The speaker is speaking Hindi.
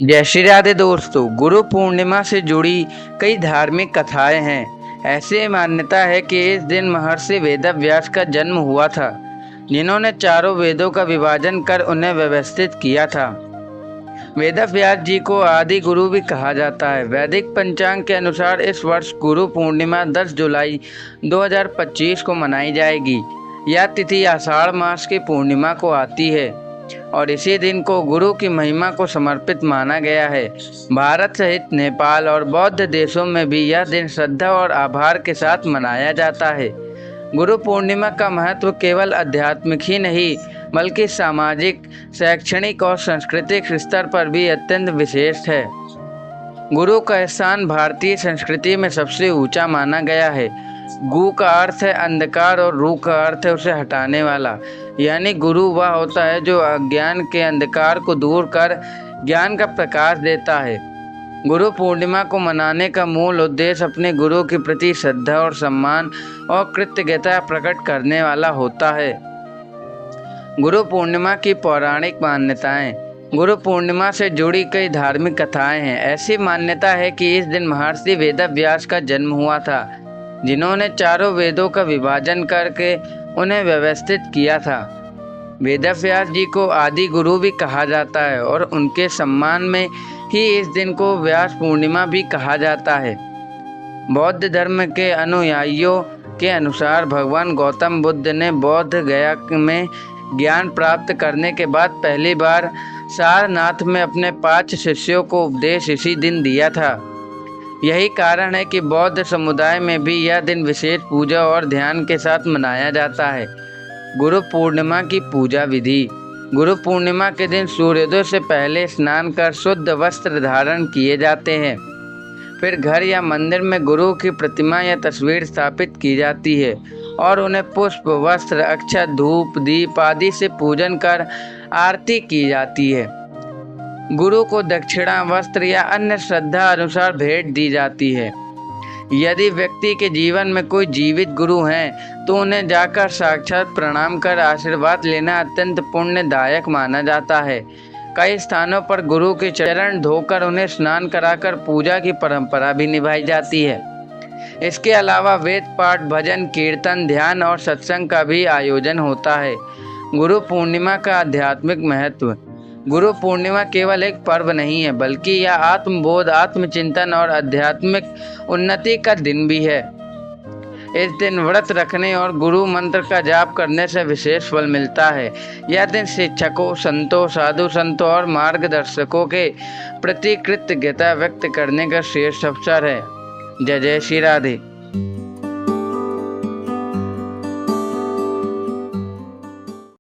जय श्री राधे दोस्तों। गुरु पूर्णिमा से जुड़ी कई धार्मिक कथाएं हैं। ऐसे मान्यता है कि इस दिन महर्षि वेदव्यास का जन्म हुआ था, जिन्होंने चारों वेदों का विभाजन कर उन्हें व्यवस्थित किया था। वेदव्यास जी को आदि गुरु भी कहा जाता है। वैदिक पंचांग के अनुसार इस वर्ष गुरु पूर्णिमा 10 जुलाई 2025 को मनाई जाएगी। यह तिथि आषाढ़ मास की पूर्णिमा को आती है और इसी दिन को गुरु की महिमा को समर्पित माना गया है। भारत सहित नेपाल और बौद्ध देशों में भी यह दिन श्रद्धा और आभार के साथ मनाया जाता है। गुरु पूर्णिमा का महत्व केवल आध्यात्मिक ही नहीं बल्कि सामाजिक, शैक्षणिक और सांस्कृतिक स्तर पर भी अत्यंत विशेष है। गुरु का स्थान भारतीय संस्कृति में सबसे ऊंचा माना गया है। गु का अर्थ है अंधकार और रू का अर्थ है उसे हटाने वाला, यानी गुरु वह होता है जो अज्ञान के अंधकार को दूर कर ज्ञान का प्रकाश देता है। गुरु पूर्णिमा को मनाने का मूल उद्देश्य अपने गुरु के प्रति श्रद्धा और सम्मान और कृतज्ञता प्रकट करने वाला होता है। गुरु पूर्णिमा की पौराणिक मान्यताएं। गुरु पूर्णिमा से जुड़ी कई धार्मिक कथाएं हैं। ऐसी मान्यता है कि इस दिन महर्षि वेदव्यास का जन्म हुआ था, जिन्होंने चारों वेदों का विभाजन करके उन्हें व्यवस्थित किया था। वेदव्यास जी को आदि गुरु भी कहा जाता है और उनके सम्मान में ही इस दिन को व्यास पूर्णिमा भी कहा जाता है। बौद्ध धर्म के अनुयायियों के अनुसार भगवान गौतम बुद्ध ने बौद्ध गया में ज्ञान प्राप्त करने के बाद पहली बार सारनाथ में अपने 5 शिष्यों को उपदेश इसी दिन दिया था। यही कारण है कि बौद्ध समुदाय में भी यह दिन विशेष पूजा और ध्यान के साथ मनाया जाता है। गुरु पूर्णिमा की पूजा विधि। गुरु पूर्णिमा के दिन सूर्योदय से पहले स्नान कर शुद्ध वस्त्र धारण किए जाते हैं। फिर घर या मंदिर में गुरु की प्रतिमा या तस्वीर स्थापित की जाती है और उन्हें पुष्प, वस्त्र, अक्षत, धूप, दीप आदि से पूजन कर आरती की जाती है। गुरु को दक्षिणा, वस्त्र या अन्य श्रद्धा अनुसार भेंट दी जाती है। यदि व्यक्ति के जीवन में कोई जीवित गुरु हैं तो उन्हें जाकर साक्षात प्रणाम कर आशीर्वाद लेना अत्यंत पुण्यदायक माना जाता है। कई स्थानों पर गुरु के चरण धोकर उन्हें स्नान कराकर पूजा की परंपरा भी निभाई जाती है। इसके अलावा वेद पाठ, भजन, कीर्तन, ध्यान और सत्संग का भी आयोजन होता है। गुरु पूर्णिमा का आध्यात्मिक महत्व। गुरु पूर्णिमा केवल एक पर्व नहीं है बल्कि यह आत्मबोध, आत्मचिंतन और आध्यात्मिक उन्नति का दिन भी है। इस दिन व्रत रखने और गुरु मंत्र का जाप करने से विशेष फल मिलता है। यह दिन शिक्षकों, संतों, साधु संतों और मार्गदर्शकों के प्रति कृतज्ञता व्यक्त करने का श्रेष्ठ अवसर है। जय जय श्री राधे।